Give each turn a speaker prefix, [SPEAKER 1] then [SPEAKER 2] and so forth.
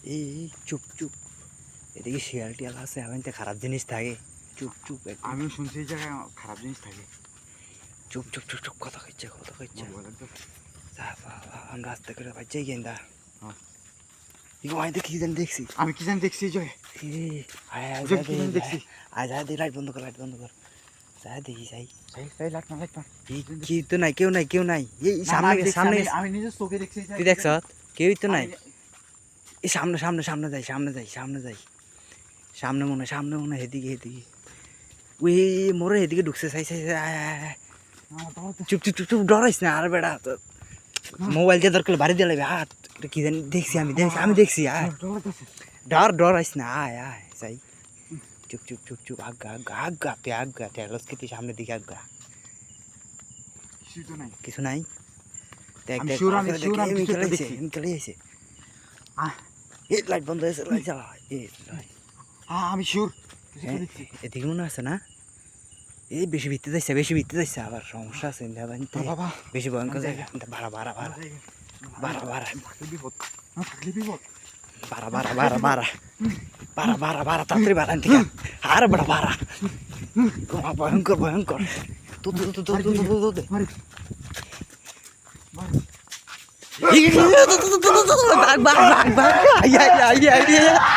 [SPEAKER 1] এই চুপ চুপ, এদিকে শিয়াল টিয়াল আছে, আমি তো খারাপ জিনিস থাকে। চুপ চুপ একদম।
[SPEAKER 2] আমিও শুনছি এই জায়গায় খারাপ জিনিস থাকে।
[SPEAKER 1] চুপ চুপ চুপ চুপ, কথা কইছে কথা কইছে। আমরা রাস্তা করে বাচ্চাই গেন্দা।
[SPEAKER 2] হ্যাঁ।
[SPEAKER 1] আমি তো কি জানি দেখছি,
[SPEAKER 2] আমি কি জানি দেখছি এই জায়গায়। কি জানি দেখছি।
[SPEAKER 1] আয় যা লাইট বন্ধ কর, লাইট বন্ধ কর, যা দেখি যাই।
[SPEAKER 2] লাইট মার।
[SPEAKER 1] কি তো নাই, কেউ নাই কেউ নাই। এই
[SPEAKER 2] না, না,
[SPEAKER 1] সামনে
[SPEAKER 2] আমি দেখছি,
[SPEAKER 1] সামনে
[SPEAKER 2] আমি নিজের চোখে দেখছি এই
[SPEAKER 1] তুই
[SPEAKER 2] জায়গায়।
[SPEAKER 1] দেখছ? কেউই তো নাই।
[SPEAKER 2] আমি-
[SPEAKER 1] এই সামনে সামনে সামনে যাই, সামনে যাই, সামনে যাই। সামনে মনে হয় এদিকে এদিকে। ওই মোরে এদিকে ঢুকছে, চাই চাই চাই, আয় আয় আয়। চুপ চুপ চুপ চুপ, ডরাইস না আর বেড়া। মোবাইল দিয়ে দরকার বাড়ি দিয়ে লাগবে। হাত কি জানি দেখছি, আমি দেখছি। আয় ডরাইস না, আয় আয় যাই। চুপ চুপ চুপ চুপ, আজ্ঞা টেলস কি তুই সামনের দিকে আজ্ঞা।
[SPEAKER 2] কিছুই তো নাই।
[SPEAKER 1] কিছু নাই। দেখ
[SPEAKER 2] আমি
[SPEAKER 1] দেখ,
[SPEAKER 2] sure, আমি
[SPEAKER 1] দেখে,
[SPEAKER 2] sure, আমি কিছু একটা দেখছি।
[SPEAKER 1] চলে আইছে।
[SPEAKER 2] আহ।
[SPEAKER 1] এই লাইট বন্ধ হয়েছে, লাইট জ্বালা।
[SPEAKER 2] আমি শিওর
[SPEAKER 1] এদিকে মনে আছে না? এই বেশি ভিতরে যাচ্ছে আবার সমস্যা আছে।
[SPEAKER 2] বাবা
[SPEAKER 1] বেশি ভয়ঙ্কর জায়গা। ভাড়া তাড়াতাড়ি বাড়া ঠিক। আর বড় ভাড়া ভয়ঙ্কর তো ভাগ